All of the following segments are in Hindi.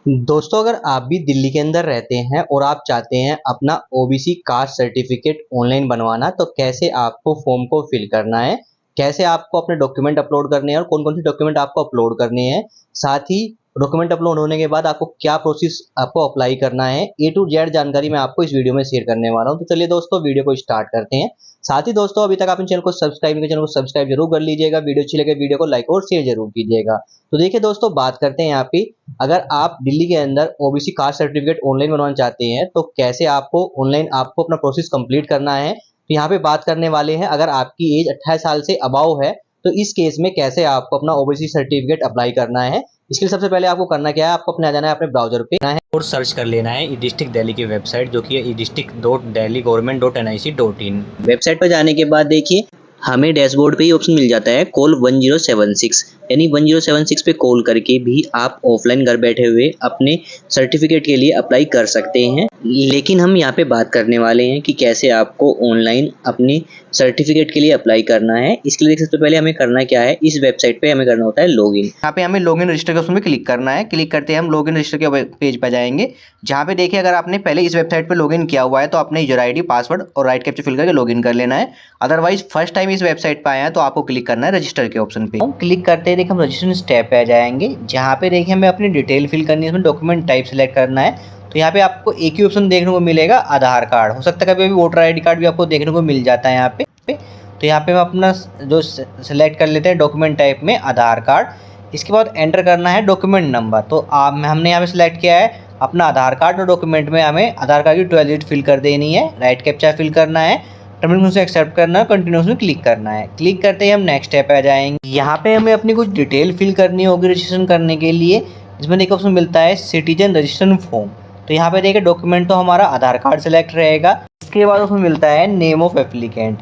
दोस्तों, अगर आप भी दिल्ली के अंदर रहते हैं और आप चाहते हैं अपना ओबीसी कास्ट सर्टिफिकेट ऑनलाइन बनवाना, तो कैसे आपको फॉर्म को फिल करना है, कैसे आपको अपने डॉक्यूमेंट अपलोड करने हैं और कौन कौन से डॉक्यूमेंट आपको अपलोड करने हैं, साथ ही डॉक्यूमेंट अपलोड होने के बाद आपको क्या प्रोसेस आपको अप्लाई करना है, ए टू जेड जानकारी मैं आपको इस वीडियो में शेयर करने वाला हूं। तो चलिए दोस्तों, वीडियो को स्टार्ट करते हैं। साथ ही दोस्तों, अभी तक आपने चैनल को सब्सक्राइब नहीं किया, चैनल को सब्सक्राइब जरूर कर लीजिएगा। वीडियो अच्छी लगे वीडियो को लाइक और शेयर जरूर कीजिएगा। तो देखिए दोस्तों, बात करते हैं यहाँ पे, अगर आप दिल्ली के अंदर ओबीसी कास्ट सर्टिफिकेट ऑनलाइन बनवाना चाहते हैं तो कैसे आपको ऑनलाइन आपको अपना प्रोसेस कंप्लीट करना है। तो यहाँ पे बात करने वाले हैं, अगर आपकी एज 28 साल से अबाव है तो इस केस में कैसे आपको अपना ओबीसी सर्टिफिकेट अप्लाई करना है। इसके लिए सबसे पहले आपको करना क्या है, आपको अपने आ जाना है अपने ब्राउजर पे और सर्च कर लेना है ई डिस्ट्रिक्ट दिल्ली की वेबसाइट, जो कि है edistrict.delhi-government.nic.in। वेबसाइट पर जाने के बाद देखिए हमें डैशबोर्ड पे ही ऑप्शन मिल जाता है कॉल 1076, यानी 1076 पे कॉल करके भी आप ऑफलाइन घर बैठे हुए अपने सर्टिफिकेट के लिए अप्लाई कर सकते हैं। लेकिन हम यहाँ पे बात करने वाले हैं कि कैसे आपको ऑनलाइन अपने सर्टिफिकेट के लिए अप्लाई करना है। इसके लिए सबसे पहले हमें करना क्या है, इस वेबसाइट पे हमें करना होता है लॉगिन। यहाँ पे हमें लॉगिन रजिस्टर के ऑप्शन पे क्लिक करना है। क्लिक करते हैं हम लॉगिन रजिस्टर के पेज पर जाएंगे, जहाँ पे देखिए अगर आपने पहले इस वेबसाइट पे लॉगिन किया हुआ है तो अपने यूजर आईडी पासवर्ड और राइट कैप्चा फिल करके लॉगिन कर लेना है। अदरवाइज फर्स्ट टाइम इस वेबसाइट पे आए हैं तो आपको क्लिक करना है रजिस्टर के ऑप्शन पे। क्लिक करते ही देखिए हम रजिस्ट्रेशन स्टेप पे आ जाएंगे, जहाँ पे देखिए हमें अपनी डिटेल फिल करनी है, इसमें डॉक्यूमेंट टाइप सेलेक्ट करना है। तो यहाँ पे आपको एक ही ऑप्शन देखने को मिलेगा, आधार कार्ड। हो सकता है कभी वोटर आईडी कार्ड भी आपको देखने को मिल जाता है यहाँ पे। तो यहाँ पे हम अपना जो सेलेक्ट कर लेते हैं डॉक्यूमेंट टाइप में आधार कार्ड। इसके बाद एंटर करना है डॉक्यूमेंट नंबर। तो हमने यहाँ पे सिलेक्ट किया है अपना आधार कार्ड, और डॉक्यूमेंट में हमें आधार कार्ड की 12 डिजिट फिल कर देनी है। राइट कैप्चा फिल करना है, टर्मिनेशन से एक्सेप्ट करना है, कंटिन्यूस में क्लिक करना है। क्लिक करते ही हम नेक्स्ट स्टेप पे आ जाएंगे। यहाँ पे हमें अपनी कुछ डिटेल फिल करनी होगी रजिस्ट्रेशन करने के लिए। इसमें देखिए ऑप्शन मिलता है सिटीजन रजिस्ट्रेशन फॉर्म। तो यहाँ पे देखिए डॉक्यूमेंट तो हमारा आधार कार्ड सेलेक्ट रहेगा। इसके बाद उसमें मिलता है name of applicant.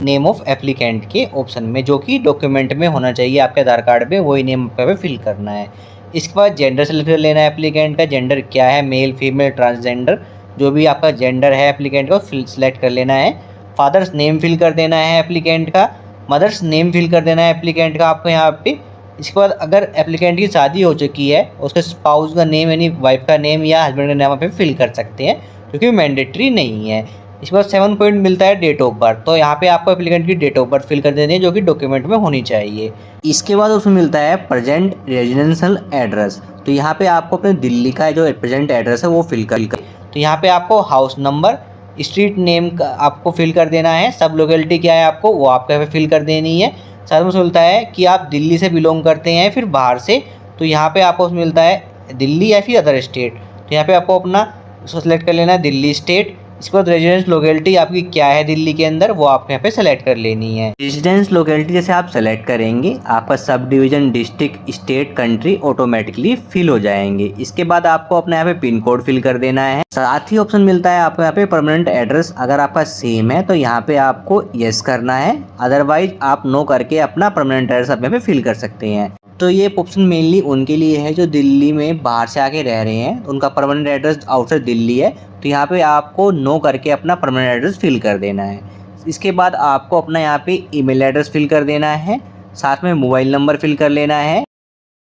Name of applicant के ऑप्शन में जो कि डॉक्यूमेंट में होना चाहिए आपके आधार कार्ड में, वही नेम पे फिल करना है। इसके बाद जेंडर सेलेक्ट कर लेना है, एप्लीकेंट का जेंडर क्या है, मेल फीमेल ट्रांसजेंडर, जो भी आपका जेंडर है एप्लीकेंट को सिलेक्ट कर लेना है। फादर्स नेम फिल कर देना है एप्लीकेंट का, मदर्स नेम फिल कर देना है एप्लीकेंट का आपको यहाँ पे। इसके बाद अगर एप्लीकेंट की शादी हो चुकी है, उसके स्पाउस का नेम यानी वाइफ का नेम या हस्बैंड का नाम पे फिल कर सकते हैं, क्योंकि मैंडेटरी नहीं है। इसके बाद 7 पॉइंट मिलता है डेट ऑफ बर्थ। तो यहाँ पे आपको एप्लीकेंट की डेट ऑफ बर्थ फिल कर देनी है, जो कि डॉक्यूमेंट में होनी चाहिए। इसके बाद उसमें मिलता है प्रेजेंट रेजिडेंशियल एड्रेस। तो यहाँ पे आपको अपने दिल्ली का जो प्रेजेंट एड्रेस है वो फिल कर। तो यहाँ पे आपको हाउस नंबर, स्ट्रीट नेम का आपको फिल कर देना है, सब लोकेलिटी क्या है आपको वो आपको यहाँ पे फिल कर देनी है। साथ में मिलता है कि आप दिल्ली से बिलोंग करते हैं फिर बाहर से, तो यहाँ पे आपको मिलता है दिल्ली या फिर अदर स्टेट। तो यहाँ पे आपको अपना सेलेक्ट कर लेना है दिल्ली स्टेट। इसके बाद रेजिडेंस लोकेलिटी आपकी क्या है दिल्ली के अंदर, वो आपको यहाँ पे सेलेक्ट कर लेनी है। रेजिडेंस लोकेलिटी जैसे आप सेलेक्ट करेंगे, आपका subdivision, district, state, country automatically fill हो जाएंगे। इसके बाद आपको अपने यहाँ पे पिन कोड फिल कर देना है। साथ ही ऑप्शन मिलता है आपको यहाँ पे परमानेंट एड्रेस। अगर आपका सेम है तो यहाँ पे आपको यस करना है, अदरवाइज आप नो करके अपना परमानेंट एड्रेस आप यहाँ पे फिल कर सकते हैं। तो ये ऑप्शन मेनली उनके लिए है जो दिल्ली में बाहर से आके रह रहे हैं, उनका परमानेंट एड्रेस आउटसाइड दिल्ली है। तो यहाँ पे आपको नो करके अपना परमानेंट एड्रेस फिल कर देना है। इसके बाद आपको अपना यहाँ पे ईमेल एड्रेस फिल कर देना है, साथ में मोबाइल नंबर फिल कर लेना है,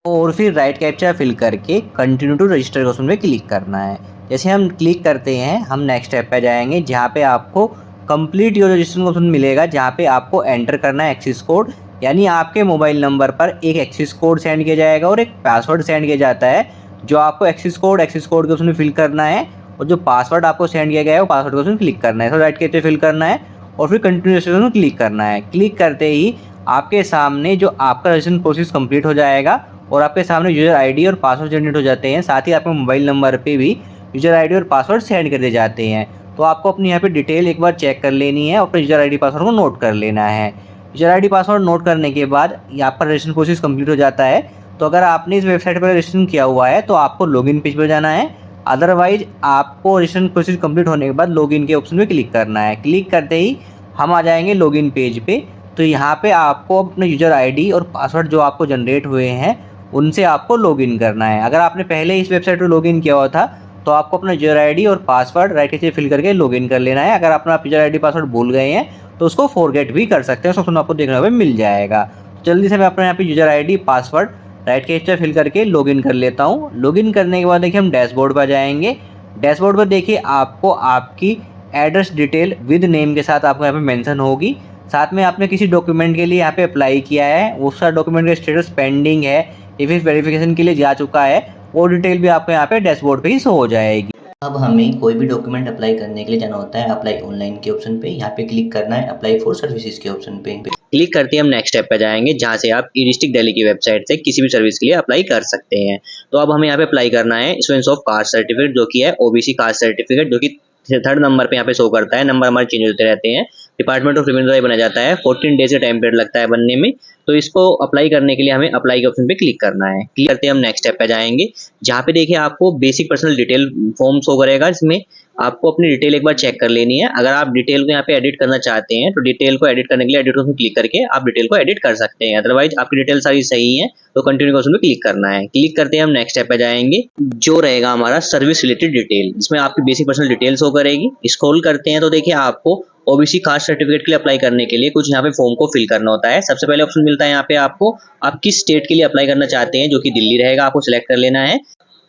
और फिर राइट कैप्चा फिल करके कंटिन्यू टू रजिस्टर के ऑप्शन पे क्लिक करना है। जैसे हम क्लिक करते हैं हम नेक्स्ट स्टेप पे जाएंगे, जहाँ पे आपको कंप्लीट योर रजिस्ट्रेशन ऑप्शन मिलेगा, जहाँ पे आपको एंटर करना है एक्सेस कोड, यानी आपके मोबाइल नंबर पर एक एक्सेस कोड सेंड किया जाएगा और एक पासवर्ड सेंड किया जाता है। जो आपको एक्सेस कोड के ऑप्शन में फिल करना है, और जो पासवर्ड आपको सेंड किया गया है वो पासवर्ड के ऑप्शन क्लिक करना है। तो राइट कैप्चा फिल करना है और फिर कंटिन्यू रजिस्ट्रेशन क्लिक करना है। क्लिक करते ही आपके सामने जो आपका रजिस्ट्रेशन प्रोसेस कंप्लीट हो जाएगा और आपके सामने यूज़र आईडी और पासवर्ड जनरेट हो जाते हैं। साथ ही आपके मोबाइल नंबर पे भी यूज़र आईडी और पासवर्ड सेंड कर दिए जाते हैं। तो आपको अपनी यहाँ पे डिटेल एक बार चेक कर लेनी है और अपने यूज़र आईडी पासवर्ड को नोट कर लेना है। यूज़र आईडी पासवर्ड नोट करने के बाद यहाँ पर रजिस्ट्रेशन प्रोसेस कंप्लीट हो जाता है। तो अगर आपने इस वेबसाइट पर रजिस्ट्रेशन किया हुआ है तो आपको लॉगिन पेज पर जाना है, अदरवाइज आपको रजिस्ट्रेशन प्रोसेस कंप्लीट होने के बाद लॉगिन के ऑप्शन पे क्लिक करना है। क्लिक करते ही हम आ जाएंगे लॉगिन पेज पे। तो यहाँ पे आपको अपने यूज़र आईडी और पासवर्ड जो आपको जनरेट हुए हैं उनसे आपको लॉगिन करना है। अगर आपने पहले इस वेबसाइट पर लॉगिन किया हुआ था तो आपको अपना यूज़र आईडी और पासवर्ड राइट कैसे फिल करके लॉगिन कर लेना है। अगर अपना यूज़र आईडी पासवर्ड भूल गए हैं तो उसको फॉरगेट भी कर सकते हैं, उसको आपको देखने में मिल जाएगा। जल्दी से मैं अपने यहाँ पे यूज़र आईडी पासवर्ड राइट के इस पे फिल करके लॉगिन कर लेता हूँ। लॉगिन करने के बाद देखिए हम डैशबोर्ड पर जाएंगे। डैशबोर्ड पर देखिए आपको आपकी एड्रेस डिटेल विद नेम के साथ आपको यहाँ पे मेंशन होगी। साथ में आपने किसी डॉक्यूमेंट के लिए यहाँ पे अप्लाई किया है, उसका डॉक्यूमेंट का स्टेटस पेंडिंग है या फिर वेरिफिकेशन के लिए जा चुका है, वो डिटेल भी आपको यहाँ पे डैशबोर्ड पे ही शो हो जाएगी। अब हमें कोई भी डॉक्यूमेंट अप्लाई करने के लिए जाना होता है अप्लाई ऑनलाइन के ऑप्शन पे, यहाँ पे क्लिक करना है अप्लाई फॉर सर्विसेज के ऑप्शन पे। क्लिक करते ही हम नेक्स्ट स्टेप पे जाएंगे जहाँ से आप ई डिस्ट्रिक्ट दिल्ली की वेबसाइट से किसी भी सर्विस के लिए अप्लाई कर सकते हैं। तो अब हमें यहाँ पे अप्लाई करना है इशुएंस ऑफ कास्ट सर्टिफिकेट, जो कि है ओबीसी कास्ट सर्टिफिकेट, जो कि 3rd नंबर पे यहाँ पे शो करता है। नंबर हमारे चेंज होते रहते हैं। डिपार्टमेंट ऑफ रेवेन्यू द्वारा बना जाता है। 14 डेज का टाइम पीरियड लगता है बनने में। तो इसको अप्लाई करने के लिए हमें अप्लाई के ऑप्शन पे क्लिक करना है। क्लिक करते हैं हम नेक्स्ट स्टेप पे जाएंगे जहाँ पे देखिए आपको basic personal detail form show करेगा, जिसमें आपको अपनी डिटेल एक बार चेक कर लेनी है। अगर आप डिटेल को यहाँ पे एडिट करना चाहते हैं तो डिटेल को एडिट करने के लिए एडिट ऑप्शन क्लिक करके आप डिटेल को एडिट कर सकते हैं। अदरवाइज आपकी डिटेल सारी सही है तो कंटिन्यू ऑप्शन पे क्लिक करना है। क्लिक करते हैं हम नेक्स्ट स्टेप पे जाएंगे जो रहेगा हमारा सर्विस रिलेटेड डिटेल, जिसमें आपकी बेसिक पर्सनल डिटेल्स शो करेगी। स्क्रॉल करते हैं तो देखिए आपको ओबीसी कास्ट सर्टिफिकेट के लिए अप्लाई करने के लिए कुछ यहाँ पे फॉर्म को फिल करना होता है। सबसे पहले ऑप्शन मिलता है यहाँ पे आपको आप किस स्टेट के लिए अप्लाई करना चाहते हैं, जो कि दिल्ली रहेगा, आपको सिलेक्ट कर लेना है।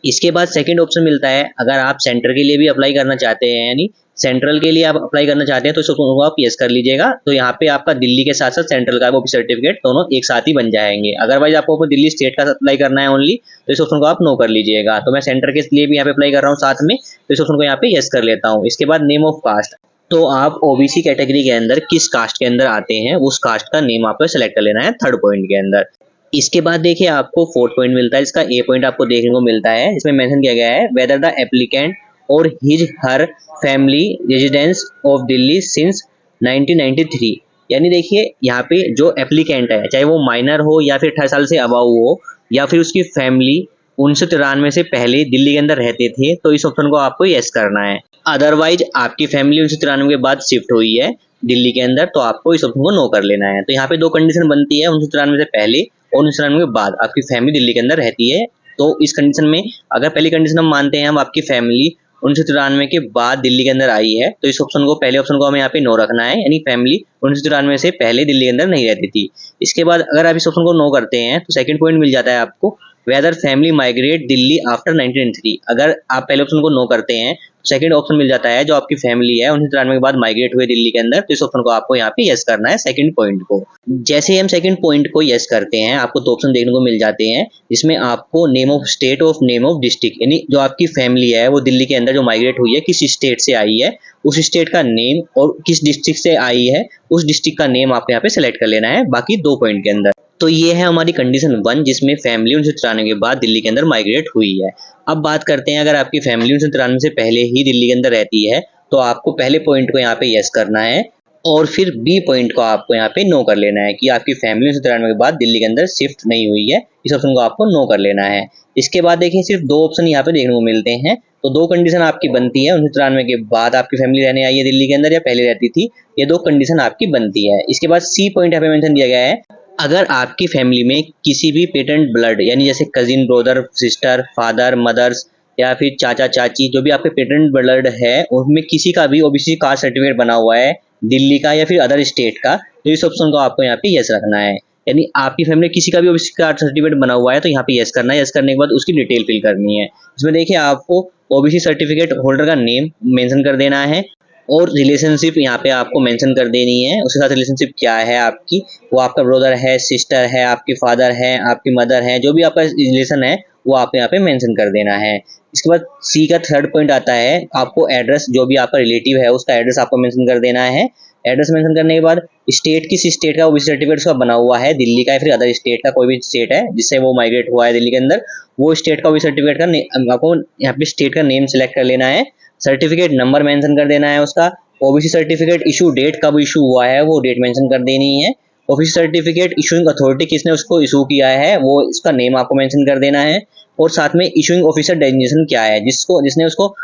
इसके बाद सेकंड ऑप्शन मिलता है अगर आप सेंटर के लिए भी अप्लाई करना चाहते हैं, यानी सेंट्रल के लिए आप अप्लाई करना चाहते हैं तो इस ऑप्शन को आप यस कर लीजिएगा। तो यहाँ पे आपका दिल्ली के साथ साथ सेंट्रल का भी सर्टिफिकेट दोनों एक साथ ही बन जाएंगे। अदरवाइज आपको दिल्ली स्टेट का अप्लाई करना है ओनली, तो इस ऑप्शन को आप नो कर लीजिएगा। तो मैं सेंटर के लिए भी यहाँ पे अप्लाई कर रहा हूँ साथ में, तो इस ऑप्शन को यहाँ पे यस कर लेता हूँ। इसके बाद नेम ऑफ कास्ट, तो आप ओबीसी कैटेगरी के अंदर किस कास्ट के अंदर आते हैं उस कास्ट का नेम आपको सेलेक्ट कर लेना है 3rd पॉइंट के अंदर। इसके बाद देखिए आपको 4th पॉइंट मिलता है। इसका ए पॉइंट आपको देखने को मिलता है। इसमें मेंशन किया गया है वेदर द एप्लीकेंट और his her family residence of Delhi since 1993, यानी देखिए यहाँ पे जो एप्लीकेंट है चाहे वो माइनर हो या फिर 18 साल से अबव हो या फिर उसकी फैमिली 1993 से पहले दिल्ली के अंदर रहते थे, तो इस ऑप्शन को आपको यस करना है। अदरवाइज आपकी फैमिली 1993 के बाद शिफ्ट हुई है दिल्ली के अंदर, तो आपको इस ऑप्शन को नो कर लेना है। तो यहाँ पे 2 कंडीशन बनती है, 1993 से पहले और 1993 के बाद आपकी फैमिली दिल्ली के अंदर रहती है। तो इस कंडीशन में अगर पहली कंडीशन हम मानते हैं हम आपकी फैमिली 1993 के बाद दिल्ली के अंदर आई है, तो इस ऑप्शन को पहले ऑप्शन को हमें यहाँ पे नो रखना है, यानी फैमिली 1993 से पहले दिल्ली के अंदर नहीं रहती थी। इसके बाद अगर आप इस ऑप्शन को नो करते हैं तो सेकंड पॉइंट मिल जाता है आपको whether family migrate Delhi after 1993। अगर आप पहले ऑप्शन को नो करते हैं तो सेकंड ऑप्शन मिल जाता है जो आपकी फैमिली है 1993 के बाद माइग्रेट हुए दिल्ली के अंदर, तो इस ऑप्शन को आपको यहाँ पे यस करना है सेकंड पॉइंट को। जैसे ही हम सेकंड पॉइंट को यस करते हैं आपको 2 ऑप्शन देखने को मिल जाते हैं, जिसमें आपको name of state of name of district, यानी जो आपकी फैमिली है वो दिल्ली के अंदर जो माइग्रेट हुई है किस स्टेट से आई है उस स्टेट का नेम और किस डिस्ट्रिक्ट से आई है उस डिस्ट्रिक्ट का नेम आपको यहाँ पे सिलेक्ट कर लेना है बाकी 2 पॉइंट के अंदर। तो ये है हमारी कंडीशन 1 जिसमें फैमिली 1993 के बाद दिल्ली के अंदर माइग्रेट हुई है। अब बात करते हैं अगर आपकी फैमिली 1993 से पहले ही दिल्ली के अंदर रहती है तो आपको पहले पॉइंट को यहाँ पे यस करना है और फिर बी पॉइंट को आपको यहाँ पे नो कर लेना है कि आपकी फैमिली 1993 के बाद दिल्ली के अंदर शिफ्ट नहीं हुई है, इस ऑप्शन को आपको नो कर लेना है। इसके बाद देखिए सिर्फ 2 ऑप्शन यहाँ पे देखने को मिलते हैं, तो 2 कंडीशन आपकी बनती है 1993 के बाद आपकी फैमिली रहने आई है दिल्ली के अंदर या पहले रहती थी, ये 2 कंडीशन आपकी बनती है। इसके बाद सी पॉइंट यहाँ पे मेंशन दिया गया है अगर आपकी फैमिली में किसी भी पेटेंट ब्लड यानी जैसे cousin brother sister father mothers या फिर चाचा चाची जो भी आपके पेटेंट ब्लड है उनमें किसी का भी ओबीसी कास्ट सर्टिफिकेट बना हुआ है दिल्ली का या फिर अदर स्टेट का, तो इस ऑप्शन को आपको यहाँ पे यस रखना है। यानी आपकी फैमिली किसी का भी ओबीसी कास्ट सर्टिफिकेट बना हुआ है तो यहाँ पे यस करना है। यस करने के बाद उसकी डिटेल फिल करनी है। इसमें देखिए आपको ओबीसी सर्टिफिकेट होल्डर का नेम मेंशन कर देना है और रिलेशनशिप यहाँ पे आपको मेंशन कर देनी है। उसके साथ रिलेशनशिप क्या है आपकी, वो आपका ब्रदर है सिस्टर है आपके फादर है आपकी मदर है, जो भी आपका रिलेशन है वो आप यहाँ पे मेंशन कर देना है। इसके बाद सी का 3rd पॉइंट आता है आपको एड्रेस, जो भी आपका रिलेटिव है उसका एड्रेस आपको मेंशन कर देना है। एड्रेस मेंशन करने के बाद स्टेट किस स्टेट का ओबीसी सर्टिफिकेट उसका बना हुआ है दिल्ली का या फिर अदर स्टेट का, कोई भी स्टेट है जिससे वो माइग्रेट हुआ है दिल्ली के अंदर, वो स्टेट का ओबीसी सर्टिफिकेट का आपको यहाँ पे स्टेट का नेम सिलेक्ट कर लेना है। सर्टिफिकेट नंबर मेंशन कर देना है उसका। ओबीसी सर्टिफिकेट इशू डेट कब इशू हुआ है वो डेट मेंशन कर देनी है। ओबीसी सर्टिफिकेट इशूइंग अथॉरिटी किसने उसको इशू किया है वो इसका नेम आपको मेंशन कर देना है और साथ में इशूइंग ऑफिसर डेजिग्नेशन क्या है जिसने उसको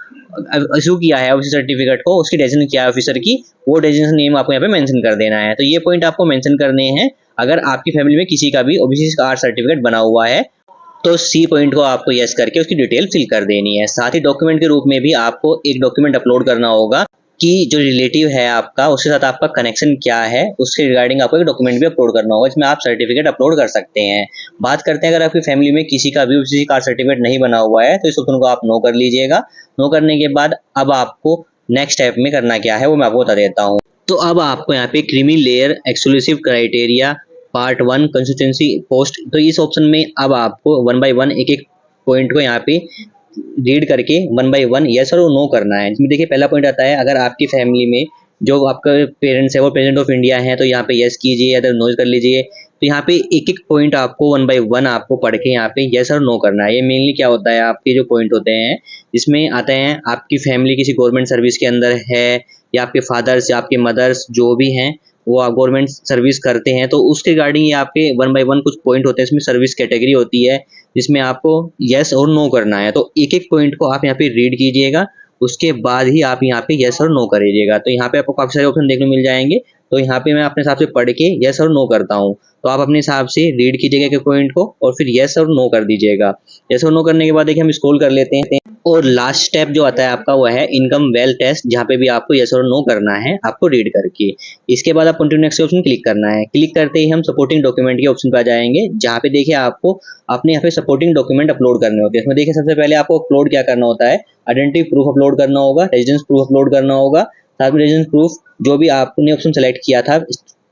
इशू किया है ओबीसी सर्टिफिकेट को, उसकी डेजिग्नेशन क्या है ऑफिसर की, वो डेजिग्नेशन नेम आपको यहाँ पे मेंशन कर देना है। तो ये पॉइंट आपको मेंशन करने हैं अगर आपकी फैमिली में किसी का भी ओबीसी कास्ट सर्टिफिकेट बना हुआ है, तो सी पॉइंट को आपको यस करके उसकी डिटेल फिल कर देनी है। साथ ही डॉक्यूमेंट के रूप में भी आपको एक डॉक्यूमेंट अपलोड करना होगा आपकी जो रिलेटिव है आपका, उसके साथ आपका कनेक्शन क्या है, उसके रिगार्डिंग आपको एक डॉक्यूमेंट भी अपलोड करना होगा, इसमें आप सर्टिफिकेट अपलोड कर सकते हैं। बात करते हैं अगर आपकी फैमिली में किसी का भी किसी कास्ट सर्टिफिकेट नहीं बना हुआ है तो इस ऑप्शन को आप नो कर लीजिएगा। नो करने के बाद अब आपको नेक्स्ट स्टेप में करना क्या है वो मैं आपको बता देता हूँ। तो अब आपको यहाँ पे creamy layer exclusive criteria part 1 consistency post, तो इस ऑप्शन में अब आपको 1 बाय 1 एक एक पॉइंट को यहाँ पे रीड करके 1 बाय 1 यस और नो करना है। इसमें देखिए पहला पॉइंट आता है, अगर आपकी फैमिली में जो आपका पेरेंट्स है वो प्रेसिडेंट ऑफ इंडिया है तो यहाँ पे यस कीजिए या तो नो कर लीजिए। तो यहाँ पे एक एक पॉइंट आपको 1 बाय 1 आपको पढ़ के यहाँ पे यस और नो करना है। ये मेनली क्या होता है, आपके जो पॉइंट होते हैं इसमें आते हैं आपकी फैमिली किसी गवर्नमेंट सर्विस के अंदर है या आपके फादर्स या आपके मदर्स जो भी हैं वो आप गवर्नमेंट सर्विस करते हैं, तो उसके रिगार्डिंग ये आपके 1 बाय 1 कुछ पॉइंट होते हैं। इसमें सर्विस कैटेगरी होती है जिसमें आपको यस और नो करना है। तो एक एक पॉइंट को आप यहाँ पे रीड कीजिएगा, उसके बाद ही आप यहाँ पे यस और नो करिएगा। तो यहाँ पे आपको काफी सारे ऑप्शन देखने को मिल जाएंगे। तो यहाँ पे मैं अपने हिसाब से पढ़ के यस और नो करता हूँ, तो आप अपने हिसाब से रीड कीजिएगा एक पॉइंट को और फिर यस और नो कर दीजिएगा। यस और नो करने के बाद देखिए हम स्क्रॉल कर लेते हैं और लास्ट स्टेप जो आता है आपका वो है इनकम वेल टेस्ट, जहाँ पे भी आपको यस और नो करना है आपको रीड करके। इसके बाद आप कंटिन्यू नेक्स्ट ऑप्शन क्लिक करना है। क्लिक करते ही हम सपोर्टिंग डॉक्यूमेंट के ऑप्शन पे आ जाएंगे, जहाँ पे देखिए आपको अपने यहाँ पे सपोर्टिंग डॉक्यूमेंट अपलोड करने होते हैं। इसमें देखिए सबसे पहले आपको अपलोड क्या करना होता है, आइडेंटिटी प्रूफ अपलोड करना होगा, रेजिडेंस प्रूफ अपलोड करना होगा, साथ में रेजिडेंस प्रूफ जो भी आपने ऑप्शन सेलेक्ट किया था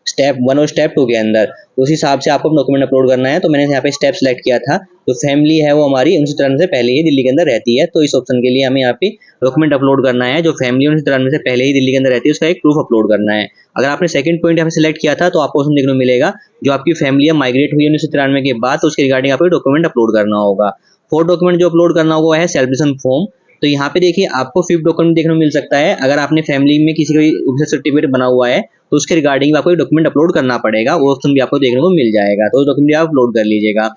स्टेप 1 और स्टेप 2 के अंदर उस हिसाब से आपको डॉक्यूमेंट अपलोड करना है। तो मैंने यहाँ पे स्टेप सेलेक्ट किया था, तो फैमिली है वो हमारी 1993 से पहले ही दिल्ली के अंदर रहती है, तो इस ऑप्शन के लिए हमें यहाँ पे डॉक्यूमेंट अपलोड करना है। जो फैमिली 1993 से पहले ही दिल्ली के अंदर रहती है उसका एक प्रूफ अपलोड करना है। अगर आपने सेकंड पॉइंट यहाँ पे सिलेक्ट किया था तो आपको ऑप्शन देखने को मिलेगा जो आपकी फैमिली माइग्रेट हुई 1993 के बाद, तो उसके रिगार्डिंग आपको डॉक्यूमेंट अपलोड करना होगा। फोर्थ डॉक्यूमेंट जो अपलोड करना होगा है सेलिब्रेशन फॉर्म। तो यहाँ पे देखिए आपको 5th डॉक्यूमेंट देखने को मिल सकता है, अगर आपने फैमिली में किसी का ऑफिसर सर्टिफिकेट बना हुआ है तो उसके रिगार्डिंग आपको डॉक्यूमेंट अपलोड करना पड़ेगा, वो ऑप्शन भी आपको देखने को मिल जाएगा, तो उस डॉक्यूमेंट आप अपलोड कर लीजिएगा।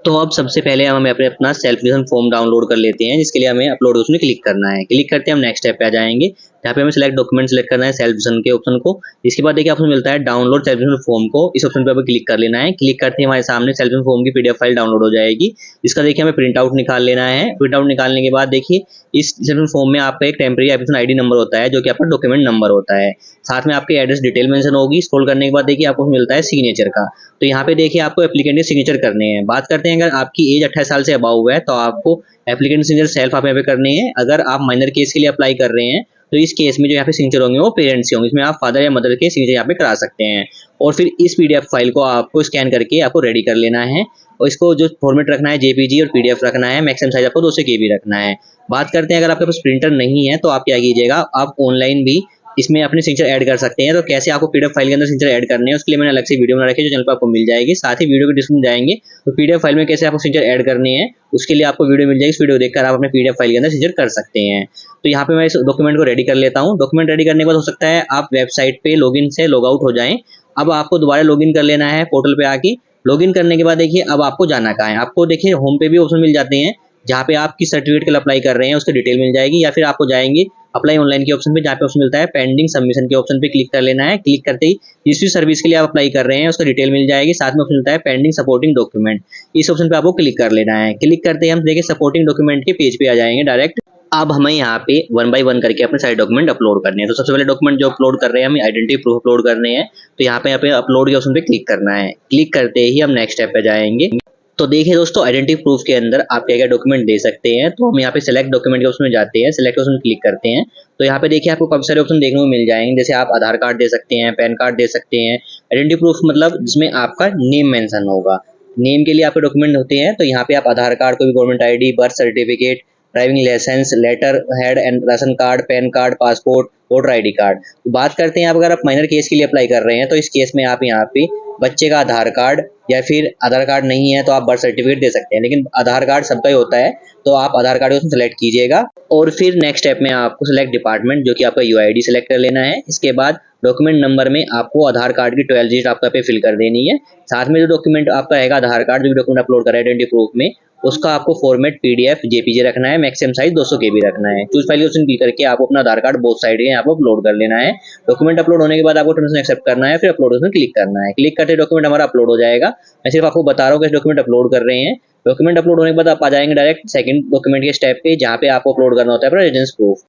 तो अब सबसे पहले हम अपना सेल्फ डिक्लेरेशन फॉर्म डाउनलोड कर लेते हैं, जिसके लिए हमें अपलोड ऑप्शन में क्लिक करना है। क्लिक करते हैं हम नेक्स्ट स्टेप पे आ जाएंगे, यहाँ पे हमें सिलेक्ट डॉक्यूमेंट सेलेक्ट करना है सेल्फ डिक्लेरेशन के ऑप्शन को। इसके बाद देखिए ऑप्शन मिलता है डाउनलोड सेल्फ डिक्लेरेशन फॉर्म को, इस ऑप्शन पे हमें क्लिक कर लेना है। क्लिक करते ही हमारे सामने सेल्फ डिक्लेरेशन फॉर्म की पीडीएफ फाइल डाउनलोड हो जाएगी, जिसका देखिए हमें प्रिंट आउट निकाल लेना है। प्रिंट आउट निकालने के बाद देखिए इस सेल्फ फॉर्म में आपका एक टेम्परेरी एप्लीकेशन आईडी नंबर होता है जो कि आपका डॉक्यूमेंट नंबर होता है, साथ में आपके एड्रेस डिटेल मेंशन होगी। स्क्रॉल करने के बाद देखिए आपको मिलता है सिग्नेचर का, तो यहाँ पे देखिए आपको एप्लीकेंट के सिग्नेचर करने हैं। बात करते हैं अगर आपकी एज 28 साल से अबाव है तो आपको एप्लीकेंट सिग्नेचर सेल्फ आप यहाँ पे करने हैं। अगर आप माइनर केस के लिए अप्लाई कर रहे हैं तो इस केस में जो यहाँ पे सिग्नेचर होंगे वो पेरेंट्स के होंगे, इसमें आप फादर या मदर के सिग्नेचर यहाँ पे करा सकते हैं। और फिर इस पीडीएफ फाइल को आपको स्कैन करके आपको रेडी कर लेना है, और इसको जो फॉर्मेट रखना है जेपीजी और पीडीएफ रखना है, मैक्सिमम साइज आपको 200 KB रखना है। बात करते हैं अगर आपके पास प्रिंटर नहीं है तो आप क्या कीजिएगा, आप ऑनलाइन भी इसमें अपने सिग्नेचर ऐड कर सकते हैं। तो कैसे आपको पीडीएफ फाइल के अंदर सिग्नेचर ऐड करने हैं उसके लिए मैंने अलग से वीडियो बना रखी है जो चैनल पर आपको मिल जाएगी, साथ ही वीडियो के डिस्क्रिप्शन में जाएंगे तो पीडीएफ फाइल में कैसे आपको सिग्नेचर ऐड करने हैं उसके लिए आपको वीडियो मिल जाएगी। इस वीडियो देखकर आप अपने पीडीएफ फाइल के अंदर सिग्नेचर कर सकते हैं। तो यहाँ पे मैं इस डॉक्यूमेंट को रेडी कर लेता हूँ। डॉक्यूमेंट रेडी करने के बाद हो सकता है आप वेबसाइट पे लॉगिन से लॉग आउट हो जाएं। अब आपको दोबारा लॉगिन कर लेना है पोर्टल पे आके। लॉगिन करने के बाद देखिए अब आपको जाना कहाँ है, आपको देखिए होम पे भी ऑप्शन मिल जाते हैं जहाँ पे आप किस सर्टिफिकेट के लिए अप्लाई कर रहे हैं उसकी डिटेल मिल जाएगी, या फिर आपको जाएंगे अप्लाई ऑनलाइन के ऑप्शन पे जहाँ पे ऑप्शन मिलता है पेंडिंग सबमिशन के ऑप्शन पे क्लिक कर लेना है। क्लिक करते ही जिस भी सर्विस के लिए आप अप्लाई कर रहे हैं उसका डिटेल मिल जाएगी, साथ में ऑप्शन मिलता है पेंडिंग सपोर्टिंग डॉक्यूमेंट, इस ऑप्शन पे आपको क्लिक कर लेना है। क्लिक करते ही हम देखिए सपोर्टिंग डॉक्यूमेंट के पेज पे आ जाएंगे डायरेक्ट। अब हमें यहाँ पे 1 बाय 1 करके अपने सारे डॉक्यूमेंट अपलोड करने हैं। तो सबसे पहले डॉक्यूमेंट जो अपलोड कर रहे हैं हमें आइडेंटिटी प्रूफ अपलोड करने हैं, तो यहाँ पे अपलोड के ऑप्शन पे क्लिक करना है। क्लिक करते ही हम नेक्स्ट स्टेप पे जाएंगे। तो देखिए दोस्तों आइडेंटिटी प्रूफ के अंदर आप क्या क्या डॉक्यूमेंट दे सकते हैं, तो हम यहाँ पे सिलेक्ट डॉक्यूमेंट के ऑप्शन में जाते हैं, सिलेक्ट ऑप्शन क्लिक करते हैं। तो यहाँ पे देखिए आपको काफी सारे ऑप्शन देखने को मिल जाएंगे, जैसे आप आधार कार्ड दे सकते हैं, पैन कार्ड दे सकते हैं। आइडेंटिटी प्रूफ मतलब जिसमें आपका नेम मेंशन होगा, नेम के लिए आपके डॉक्यूमेंट होते हैं। तो यहाँ पे आप आधार कार्ड, कोई government ID, birth certificate, driving licence, letter head and ration card, PAN card, passport, voter ID card. तो बात करते हैं आप अगर आप माइनर केस के लिए अप्लाई कर रहे हैं तो इस केस में आप यहाँ पे बच्चे का आधार कार्ड, या फिर आधार कार्ड नहीं है तो आप बर्थ सर्टिफिकेट दे सकते हैं, लेकिन आधार कार्ड सबका ही होता है तो आप आधार कार्ड को सेलेक्ट कीजिएगा। और फिर नेक्स्ट स्टेप में आपको सिलेक्ट डिपार्टमेंट जो कि आपका यूआईडी सेलेक्ट कर लेना है। इसके बाद डॉक्यूमेंट नंबर में आपको आधार कार्ड की 12 डिजिट आपका पे फिल कर देनी है। साथ में जो डॉक्यूमेंट आपका रहेगा आधार कार्ड जो डॉक्यूमेंट अपलोड कर रहे हैं आइडेंटिटी प्रूफ में, उसका आपको फॉर्मेट पीडीएफ जेपीजी रखना है, मैक्सिमम साइज 200 KB रखना है। चूज फाइल ऑप्शन क्लिक करके आपको अपना आधार कार्ड बोथ साइड के यहाँ पर अपलोड कर लेना है। डॉक्यूमेंट अपलोड होने के बाद आपको टर्म्स एक्सेप्ट करना है, फिर अपलोड ऑप्शन क्लिक करना है। क्लिक करते डॉक्यूमेंट हमारा अपलोड हो जाएगा। मैं सिर्फ आपको बता रहा हूँ कि डॉक्यूमेंट अपलोड कर रहे हैं। डॉक्यूमेंट अपलोड होने के बाद आप आ जाएंगे डायरेक्ट सेकंड डॉक्यूमेंट के स्टेप पे, जहाँ पे आपको अपलोड करना होता है अपना रेजिडेंस प्रूफ।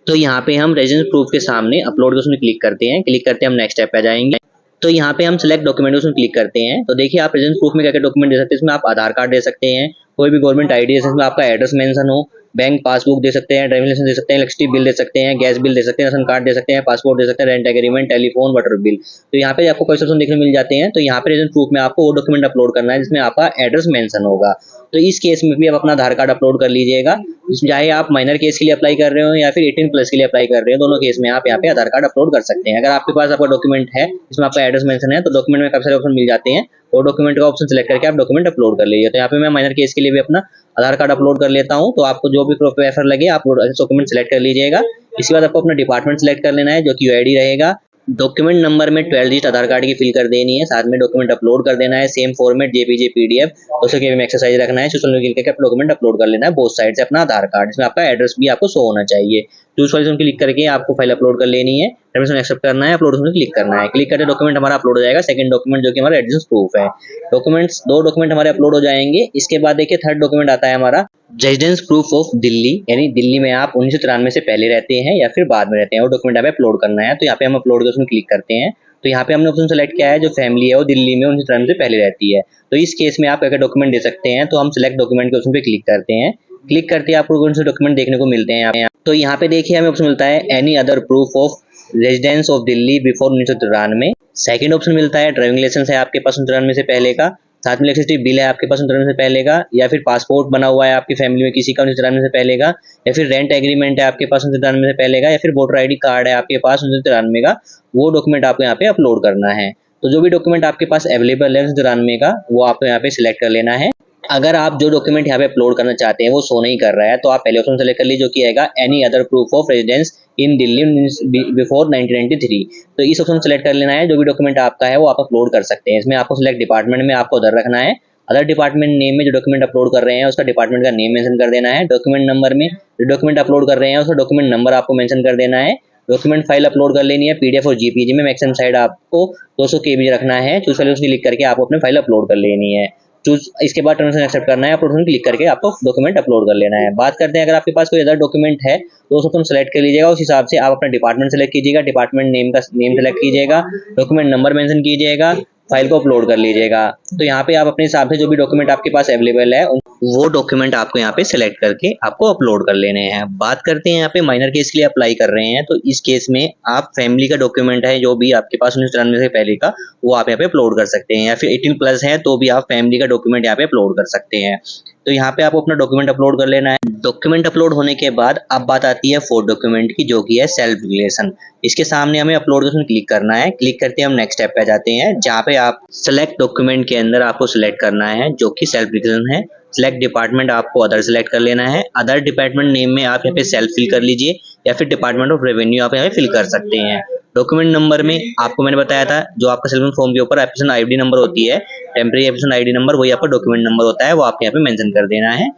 तो यहाँ पे हम रेजिडेंस प्रूफ के सामने अपलोड के उसमें क्लिक करते हैं। क्लिक करते हैं हम नेक्स्ट स्टेप पे आ जाएंगे। तो यहाँ पे हम सिलेक्ट डॉक्यूमेंट उसमें क्लिक करते हैं। तो देखिए आप रेजिडेंस प्रूफ में क्या क्या डॉक्यूमेंट दे सकते हैं। इसमें आप आधार कार्ड दे सकते हैं, कोई भी गवर्नमेंट आईडी दे सकते हैं, इसमें आपका एड्रेस मेंशन हो, बैंक पासबुक दे सकते हैं, ड्राइविंग लाइसेंस दे सकते हैं, इलेक्ट्रिसिटी बिल दे सकते हैं, गैस बिल दे सकते हैं, राशन कार्ड दे सकते हैं, पासपोर्ट दे सकते हैं, rent agreement, telephone, water bill. तो यहाँ पे आपको कोई ऑप्शन देखने को मिल जाते हैं। तो यहाँ पे रेजिडेंस प्रूफ में आपको वो डॉक्यूमेंट अपलोड करना है जिसमें आपका एड्रेस मेंशन होगा। तो इस केस में भी आप अपना आधार कार्ड अपलोड कर लीजिएगा। चाहे आप माइनर केस के लिए अप्लाई कर रहे हो या फिर 18 प्लस के लिए अप्लाई कर रहे हो, दोनों केस में आप यहाँ पे आधार कार्ड अपलोड कर सकते हैं। अगर आपके पास आपका डॉक्यूमेंट है जिसमें आपका एड्रेस मेंशन है तो डॉक्यूमेंट में काफी सारे ऑप्शन मिल जाते हैं, वो डॉक्यूमेंट का ऑप्शन सिलेक्ट करके आप डॉक्यूमेंट अपलोड कर लीजिए। तो यहाँ पे मैं माइनर केस के लिए भी अपना आधार कार्ड अपलोड कर लेता हूँ। तो आपको जो भी प्रेफर लगे आप डॉक्यूमेंट सिलेक्ट कर लीजिएगा। इसके बाद आपको अपना डिपार्टमेंट सिलेक्ट कर लेना है जो कि यूआईडी रहेगा। डॉक्यूमेंट नंबर में 12 डिजिट आधार कार्ड की फिल कर देनी है, साथ में डॉक्यूमेंट अपलोड कर देना है, सेम फॉर्मेट जेपीजी पीडीएफ, उसके केबी में एक्सरसाइज रखना है, सोशल मीडिया के डॉक्यूमेंट अपलोड कर लेना है बोथ साइड से अपना आधार कार्ड, इसमें आपका एड्रेस भी आपको शो होना चाहिए। चूज फाइल क्लिक करके आपको फाइल अपलोड कर लेनी है, परमिशन एक्सेप्ट करना है, अपलोड में क्लिक करना है। क्लिक करके डॉक्यूमेंट हमारा अपलोड हो जाएगा। सेकंड डॉक्यूमेंट जो कि हमारा एड्रेस प्रूफ है। डॉक्यूमेंट्स दो डॉक्यूमेंट हमारे अपलोड हो जाएंगे। इसके बाद देखिए थर्ड डॉक्यूमेंट आता है हमारा रेजिडेंस प्रूफ ऑफ दिल्ली, यानी दिल्ली में आप 1993 से पहले रहते हैं या फिर बाद में रहते हैं, वो डॉक्यूमेंट यहाँ पे अपलोड करना है। तो यहाँ पे हम अपलोड के उसमें क्लिक करते हैं। तो यहाँ पे हमने ऑप्शन सेलेक्ट किया है जो फैमिली है वो दिल्ली में 1993 से पहले रहती है। तो इस केस में आप क्या डॉक्यूमेंट दे सकते हैं। तो हम सिलेक्ट डॉक्यूमेंट के ऑप्शन पे क्लिक करते हैं। क्लिक करते ही आपको कौन से डॉक्यूमेंट देखने को मिलते हैं यहाँ पे। तो यहाँ पे देखिए हमें ऑप्शन मिलता है any other proof of residence of Delhi before 1993। Second option मिलता है ड्राइविंग लाइसेंस है आपके पास 1993 से पहले का, साथ में इलेक्ट्रिसिटी बिल है आपके पास 1993 से पहले का, या फिर पासपोर्ट बना हुआ है आपकी फैमिली में किसी का 1993 से पहले का, या फिर रेंट एग्रीमेंट है आपके पास 1993 से पहले का, या फिर वोटर आईडी कार्ड है आपके पास 1993 का, वो डॉक्यूमेंट आपको यहाँ पे अपलोड करना है। तो जो भी डॉक्यूमेंट आपके पास अवेलेबल है 1993 का वो आपको यहाँ पे सिलेक्ट कर लेना है। अगर आप जो डॉक्यूमेंट यहाँ पे अपलोड करना चाहते हैं वो शो नहीं कर रहा है तो आप पहले ऑप्शन सेलेक्ट कर लीजिए जो कि आएगा any other proof of residence in Delhi before 1993। तो इस ऑप्शन सेलेक्ट कर लेना है। जो भी डॉक्यूमेंट आपका है वो आप अपलोड कर सकते हैं। इसमें आपको सिलेक्ट डिपार्टमेंट में आपको अदर रखना है। अदर डिपार्टमेंट नेम में जो डॉक्यूमेंट अपलोड कर रहे हैं उसका डिपार्टमेंट का नेम मेंशन कर देना है। डॉक्यूमेंट नंबर में जो डॉक्यूमेंट अपलोड कर रहे हैं उसका डॉक्यूमेंट नंबर आपको मेंशन कर देना है। डॉक्यूमेंट फाइल अपलोड कर लेनी है पीडीएफ और जीपीजी में। मैक्सिमम साइज आपको 200 केबी रखना है। चूज फाइल क्लिक करके आपको अपने फाइल अपलोड कर लेनी है। इसके बाद टर्म्स एंड एक्सेप्ट करना है, अपलोड क्लिक करके आपको डॉक्यूमेंट अपलोड कर लेना है। बात करते हैं अगर आपके पास कोई अदर डॉक्यूमेंट है तो उसको तुम सेलेक्ट कर लीजिएगा। उस हिसाब से आप अपना डिपार्टमेंट सेलेक्ट कीजिएगा, डिपार्टमेंट नेम का नेम सेलेक्ट कीजिएगा, डॉक्यूमेंट नंबर मेंशन कीजिएगा, फाइल को अपलोड कर लीजिएगा। तो यहाँ पे आप अपने हिसाब से जो भी डॉक्यूमेंट आपके पास अवेलेबल है वो डॉक्यूमेंट आपको यहाँ पे सिलेक्ट करके आपको अपलोड कर लेने हैं। बात करते हैं यहाँ पे माइनर केस के लिए अप्लाई कर रहे हैं तो इस केस में आप फैमिली का डॉक्यूमेंट है जो भी आपके पास 1993 से पहले का वो आप यहाँ पे अपलोड कर सकते हैं, या फिर 18 प्लस है तो भी आप फैमिली का डॉक्यूमेंट यहाँ पे अपलोड कर सकते हैं। तो यहाँ पे आपको अपना डॉक्यूमेंट अपलोड कर लेना है। डॉक्यूमेंट अपलोड होने के बाद अब बात आती है फोर्थ डॉक्यूमेंट की जो कि है सेल्फ डिक्लेरेशन। इसके सामने हमें अपलोड के क्लिक करना है। क्लिक करते हम नेक्स्ट स्टेप पे जाते हैं जहाँ पे आप सेलेक्ट डॉक्यूमेंट के अंदर आपको सिलेक्ट करना है जो कि सेल्फ डिक्लेरेशन है। सिलेक्ट डिपार्टमेंट आपको अदर सेलेक्ट कर लेना है। अदर डिपार्टमेंट नेम में आप यहाँ पे सेल्फ फिल कर लीजिए या फिर डिपार्टमेंट ऑफ रेवेन्यू आप यहाँ पे फिल कर सकते हैं। डॉक्यूमेंट नंबर में आपको मैंने बताया था जो आपका सेल्फ फॉर्म के ऊपर एप्लीकेशन आईडी नंबर होती है, टेम्परेरी एप्लीकेशन आईडी नंबर, वही आपका डॉक्यूमेंट नंबर होता है, वो आप यहाँ पे मेंशन कर देना है।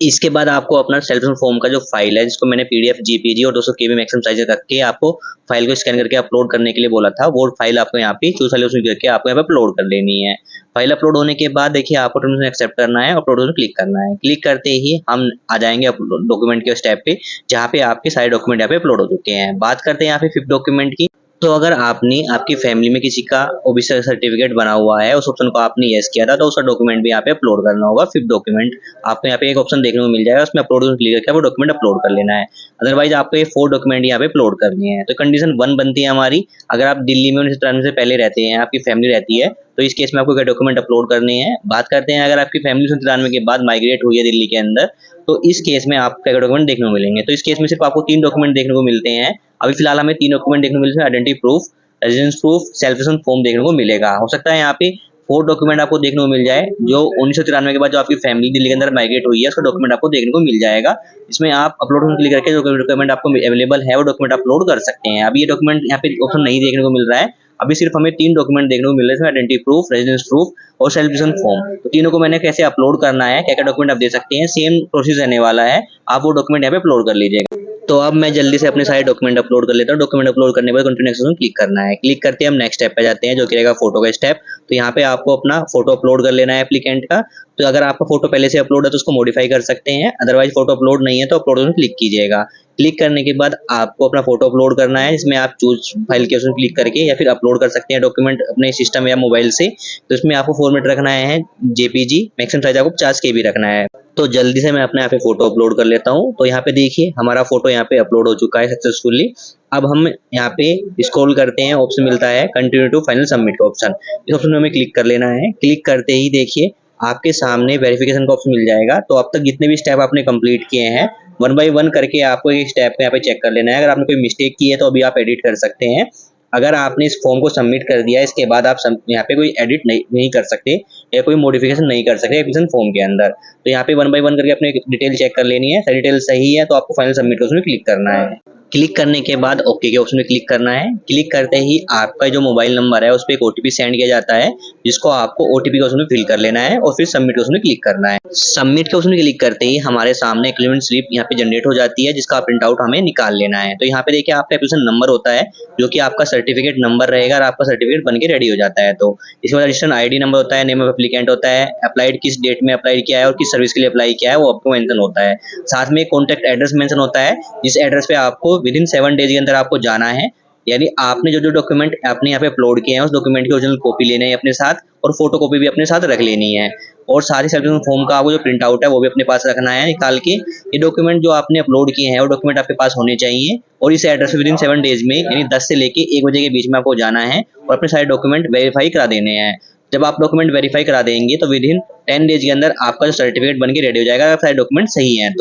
इसके बाद आपको अपना सेल्फ फॉर्म का जो फाइल है जिसको मैंने पीडीएफ जीपीजी और 200 केबी मैक्सिमम साइज रख के आपको फाइल को स्कैन करके अपलोड करने के लिए बोला था, वो फाइल आपको यहाँ पे चूज फाइल उसमें करके आपको यहाँ पे अपलोड कर लेनी है। फाइल अपलोड होने के बाद देखिए आपको टर्म्स एक्सेप्ट करना है, अपलोड पर क्लिक करना है। क्लिक करते ही हम आ जाएंगे डॉक्यूमेंट के स्टेप पे जहाँ पे आपके सारे डॉक्यूमेंट यहाँ पे अपलोड हो चुके हैं। बात करते हैं यहाँ पे फिफ्थ डॉक्यूमेंट की। तो अगर आपने आपकी फैमिली में किसी का ओबीसी सर्टिफिकेट बना हुआ है, उस ऑप्शन को आपने यस किया था तो उसका डॉक्यूमेंट भी यहाँ पे अपलोड करना होगा। फिफ्थ डॉक्यूमेंट आपको यहाँ पे एक ऑप्शन देखने को मिल जाएगा, उसमें अपलोड क्लिक करके वो डॉक्यूमेंट अपलोड कर लेना है। अदरवाइज आपको ये 4 डॉक्यूमेंट यहाँ पे अपलोड करनी है। तो कंडीशन 1 बनती है हमारी, अगर आप दिल्ली में 1993 से पहले रहते हैं, आपकी फैमिली रहती है, तो इस केस में आपको क्या डॉक्यूमेंट अपलोड करने हैं। बात करते हैं अगर आपकी फैमिली 1993 के बाद माइग्रेट हुई है दिल्ली के अंदर, तो इस केस में आपको क्या डॉक्यूमेंट देखने को मिलेंगे। तो इस केस में सिर्फ आपको 3 डॉक्यूमेंट देखने को मिलते हैं। अभी फिलहाल हमें 3 डॉक्यूमेंट देखने को मिलते हैं, identity proof, residence proof, self form देखने को मिलेगा। हो सकता है यहाँ पे 4 डॉक्यूमेंट आपको देखने को मिल जाए जो 1993 के बाद जो आपकी फैमिली दिल्ली के अंदर माइग्रेट हुई है उसका डॉक्यूमेंट आपको देखने को मिल जाएगा। इसमें आप अपलोड में क्लिक करके जो डॉक्यूमेंट आपको अवेलेबल है वो डॉक्यूमेंट अपलोड कर सकते हैं। अभी ये डॉक्यूमेंट यहाँ पे ऑप्शन नहीं देखने को मिल रहा है, अभी सिर्फ हमें 3 डॉक्यूमेंट देखने को मिल रहे हैं, आइडेंटिटी प्रूफ, रेजिडेंस प्रूफ और सेल्फ फॉर्म। तो तीनों को मैंने कैसे अपलोड करना है, क्या क्या डॉक्यूमेंट आप दे सकते हैं, सेम प्रोसेस रहने वाला है। आप वो डॉक्यूमेंट यहाँ पे अपलोड कर लीजिएगा। तो अब मैं जल्दी से अपने सारे डॉक्यूमेंट अपलोड कर लेता हूँ। डॉक्यूमेंट अपलोड करने के बाद कंटिन्यू एक्शन क्लिक करना है। क्लिक करते हम नेक्स्ट स्टेप पे जाते हैं जो कि रहेगा फोटो का स्टेप। तो यहाँ पे आपको अपना फोटो अपलोड कर लेना है एप्लीकेंट का। तो अगर आपका फोटो पहले से अपलोड है तो उसको मॉडिफाई कर सकते हैं, अदरवाइज फोटो अपलोड नहीं है तो अपलोड में क्लिक कीजिएगा। क्लिक करने के बाद आपको अपना फोटो अपलोड करना है। इसमें आप चूज फाइल के ऑप्शन क्लिक करके या फिर अपलोड कर सकते हैं डॉक्यूमेंट अपने सिस्टम या मोबाइल से। तो इसमें आपको फॉर्मेट रखना है जेपीजी, मैक्सिमम साइज आपको 50 KB रखना है। तो जल्दी से मैं अपने यहाँ पे फोटो अपलोड कर लेता हूँ। तो यहाँ पे देखिए हमारा फोटो यहाँ पे अपलोड हो चुका है सक्सेसफुली। अब हम यहाँ पे स्क्रॉल करते हैं, ऑप्शन मिलता है कंटिन्यू टू फाइनल सबमिट का ऑप्शन। इस ऑप्शन में हमें क्लिक कर लेना है। क्लिक करते ही देखिए आपके सामने वेरिफिकेशन का ऑप्शन मिल जाएगा। तो अब तक जितने भी स्टेप आपने कंप्लीट किए हैं, 1 बाय 1 करके आपको एक स्टेप पे यहाँ पे चेक कर लेना है। अगर आपने कोई मिस्टेक की है तो अभी आप एडिट कर सकते हैं। अगर आपने इस फॉर्म को सबमिट कर दिया, इसके बाद आप यहाँ पे कोई एडिट नहीं कर सकते या कोई मॉडिफिकेशन नहीं कर सकते एप्लीकेशन फॉर्म के अंदर। तो यहाँ पे 1 बाय 1 करके अपने डिटेल चेक कर लेनी है। सारी डिटेल सही है तो आपको फाइनल सबमिट का ऑप्शन क्लिक करना है। क्लिक करने के बाद ओके के ऑप्शन में क्लिक करना है। क्लिक करते ही आपका जो मोबाइल नंबर है उस पर एक ओटीपी सेंड किया जाता है, जिसको आपको ओटीपी के ऑप्शन में फिल कर लेना है और फिर सबमिट के ऑप्शन में क्लिक करना है। सबमिट के ऑप्शन में क्लिक करते ही हमारे सामने एग्रीमेंट स्लिप यहाँ पे जनरेट हो जाती है, जिसका प्रिंट आउट हमें निकाल लेना है। तो यहाँ पे देखिए आपका एप्लीकेशन नंबर होता है जो कि आपका सर्टिफिकेट नंबर रहेगा और आपका सर्टिफिकेट बन के रेडी हो जाता है। तो इसमें रजिस्ट्रेशन आईडी नंबर होता है, नेम ऑफ एप्लीकेंट होता है, अप्लाइड किस डेट में अप्लाई किया है और किस सर्विस के लिए अप्लाई किया है वो आपको मेंशन होता है। साथ में कॉन्टैक्ट एड्रेस मेंशन होता है, जिस एड्रेस पे आपको विदिन 7 डेज के अंदर आपको जाना है। यानी आपने जो डॉक्यूमेंट आपने यहाँ पे अपलोड किए हैं उस डॉक्यूमेंट की ओरिजिनल कॉपी लेने है अपने साथ और फोटो कॉपी भी अपने साथ रख लेनी है। और सारी सर्टिफिकेशन फॉर्म का आपको जो प्रिंट आउट है वो भी अपने पास रखना है निकाल के। ये डॉक्यूमेंट जो आपने अपलोड किए हैं वो डॉक्यूमेंट आपके पास होने चाहिए और इस एड्रेस पे विदिन 7 डेज में यानी 10 से लेके 1 बजे के बीच में आपको जाना है और अपने सारे डॉक्यूमेंट वेरीफाई करा देने हैं। जब आप डॉक्यूमेंट वेरीफाई करा देंगे तो विदिन 10 डेज के अंदर आपका जो सर्टिफिकेट बन के रेडी हो जाएगा, अगर सारे डॉक्यूमेंट सही हैं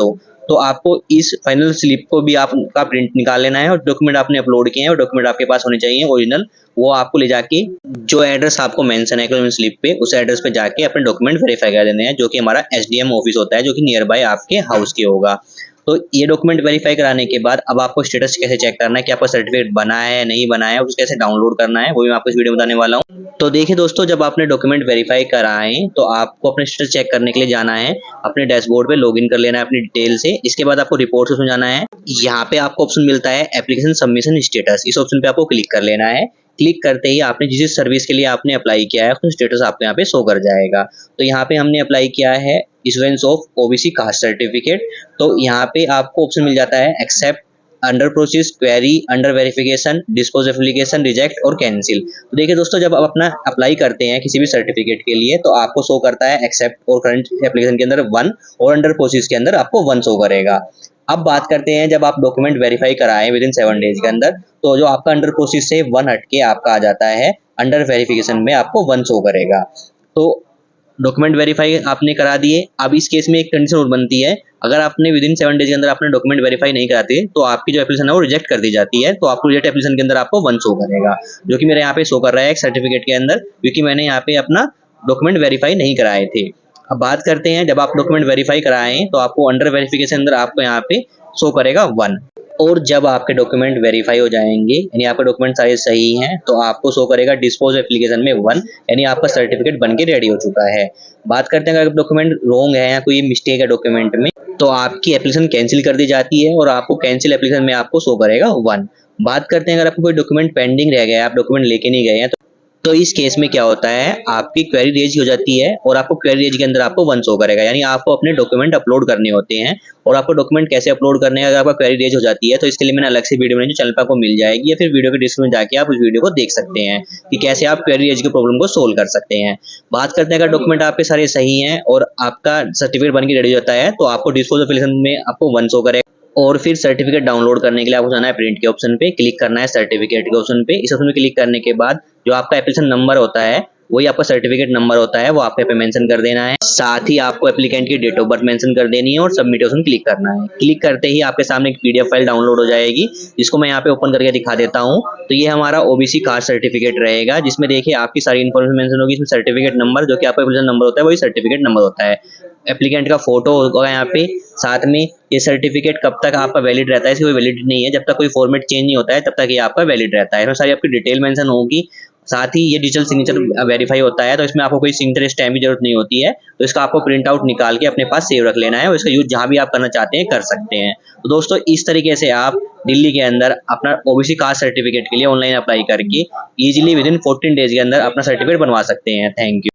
तो आपको इस फाइनल स्लिप को भी आपका प्रिंट निकाल लेना है और डॉक्यूमेंट आपने अपलोड किए हैं और डॉक्यूमेंट आपके पास होने चाहिए ओरिजिनल। वो आपको ले जाके जो एड्रेस आपको मेंशन है स्लिप पे उस एड्रेस पे जाके अपने डॉक्यूमेंट वेरीफाई कर देने हैं, जो कि हमारा एसडीएम ऑफिस होता है जो कि नियर बाय आपके हाउस के होगा। तो ये डॉक्यूमेंट वेरीफाई कराने के बाद अब आपको स्टेटस कैसे चेक करना है कि आपका सर्टिफिकेट बना है नहीं बना है, उसको कैसे डाउनलोड करना है वो भी मैं आपको इस वीडियो में बताने वाला हूँ। तो देखिए दोस्तों, जब आपने डॉक्यूमेंट वेरीफाई कराएं तो आपको अपने स्टेटस चेक करने के लिए जाना है, अपने डैशबोर्ड पे लॉगिन कर लेना है अपनी डिटेल से। इसके बाद आपको रिपोर्ट्स में जाना है। यहाँ पे आपको ऑप्शन मिलता है एप्लीकेशन सबमिशन स्टेटस, इस ऑप्शन पे आपको क्लिक कर लेना है। क्लिक करते ही आपने जिस सर्विस के लिए आपने अप्लाई किया है उसका स्टेटस आपको यहाँ पे शो कर जाएगा। तो यहाँ पे हमने अप्लाई किया है issuance of OBC caste certificate. तो यहाँ पे आपको ऑप्शन मिल जाता है accept, under process, query, under verification, dispose application, reject और कैंसिल। तो देखिए दोस्तों, जब आप अपना अप्लाई करते हैं किसी भी सर्टिफिकेट के लिए तो आपको शो करता है एक्सेप्ट और करंट एप्लीकेशन के अंदर 1 और अंडर प्रोसेस के अंदर आपको 1 शो करेगा। अब बात करते हैं जब आप डॉक्यूमेंट वेरीफाई कराएं विदिन 7 डेज के अंदर, तो जो आपका अंडर प्रोसेस से 1 हटके आपका आ जाता है अंडर वेरिफिकेशन में आपको 1 शो करेगा। तो डॉक्यूमेंट वेरीफाई आपने करा दिए। अब इस केस में एक कंडीशन और बनती है, अगर आपने विदिन 7 डेज के अंदर आपने डॉक्यूमेंट वेरीफाई नहीं कराते तो आपकी जो एप्लीकेशन है वो रिजेक्ट कर दी जाती है। तो आपको रिजेक्ट एप्लीकेशन के अंदर आपको 1 शो करेगा, जो कि मेरे यहाँ पे शो कर रहा है एक सर्टिफिकेट के अंदर, क्योंकि मैंने यहाँ पे अपना डॉक्यूमेंट वेरीफाई नहीं कराए थे। अब बात करते हैं जब आप डॉक्यूमेंट वेरीफाई कराएं तो आपको अंडर वेरिफिकेशन अंदर आपको यहाँ पे शो करेगा 1। और जब आपके डॉक्यूमेंट वेरीफाई हो जाएंगे यानी आपके डॉक्यूमेंट सारे सही हैं तो आपको शो करेगा डिस्पोज एप्लीकेशन में 1, यानी आपका सर्टिफिकेट बनके रेडी हो चुका है। बात करते हैं अगर डॉक्यूमेंट रॉन्ग है या कोई मिस्टेक है डॉक्यूमेंट में तो आपकी एप्लीकेशन कैंसिल कर दी जाती है और आपको कैंसिल एप्लीकेशन में आपको शो करेगा 1। बात करते हैं अगर आपको कोई डॉक्यूमेंट पेंडिंग रह गया है, आप डॉक्यूमेंट लेके नहीं गए हैं तो इस केस में क्या होता है, आपकी क्वेरी रेज हो जाती है और आपको क्वेरी रेज के अंदर आपको 1 शो करेगा। यानी आपको अपने डॉक्यूमेंट अपलोड करने होते हैं और आपको डॉक्यूमेंट कैसे अपलोड करने हैं अगर आपका क्वेरी रेज हो जाती है तो इसके लिए मैंने अलग से वीडियो बनाई जो चैनल पर आपको मिल जाएगी, या फिर वीडियो के डिस्क्रिप्शन में जाके आप उस वीडियो को देख सकते हैं कि कैसे आप क्वेरी रेज की प्रॉब्लम को सोल्व कर सकते हैं। बात करते हैं अगर डॉक्यूमेंट आपके सारे सही हैं और आपका सर्टिफिकेट बन के रेडी हो जाता है तो आपको डिस्पोज एप्लीकेशन में आपको 1 शो करेगा। और फिर सर्टिफिकेट डाउनलोड करने के लिए आपको जाना है प्रिंट के ऑप्शन पे, क्लिक करना है सर्टिफिकेट के ऑप्शन पे। इस ऑप्शन पे क्लिक करने के बाद जो आपका एप्लीकेशन नंबर होता है वही आपका सर्टिफिकेट नंबर होता है वो आपको पे मेंशन कर देना है। साथ ही आपको एप्लीकेंट की डेट ऑफ बर्थ मेंशन कर देनी है और सबमिट ऑप्शन क्लिक करना है। क्लिक करते ही आपके सामने एक पीडीएफ फाइल डाउनलोड हो जाएगी, जिसको मैं यहाँ पे ओपन करके दिखा देता हूँ। तो ये हमारा ओबीसी कास्ट सर्टिफिकेट रहेगा, जिसमें देखिए आपकी सारी इन्फॉर्मेशन मेंशन होगी। इसमें सर्टिफिकेट नंबर जो कि आपका एप्लीकेशन नंबर होता है वही सर्टिफिकेट नंबर होता है, एप्लीकेंट का फोटो होगा यहाँ पे, साथ में ये सर्टिफिकेट कब तक आपका वैलिड रहता है, इसकी कोई वैलिडिटी नहीं है, जब तक कोई फॉर्मेट चेंज नहीं होता है तब तक ये आपका वैलिड रहता है। इसमें सारी आपकी डिटेल मेंशन होगी। साथ ही ये डिजिटल सिग्नेचर वेरीफाई होता है तो इसमें आपको कोई सिग्नेचर स्टैम्प की जरूरत नहीं होती है, तो इसका आपको प्रिंट आउट निकाल के अपने पास सेव रख लेना है और इसका यूज जहां भी आप करना चाहते हैं कर सकते हैं। तो दोस्तों, इस तरीके से आप दिल्ली के अंदर अपना ओबीसी कास्ट सर्टिफिकेट के लिए ऑनलाइन अप्लाई करके इजीली विदिन 14 डेज के अंदर अपना सर्टिफिकेट बनवा सकते हैं। Thank you.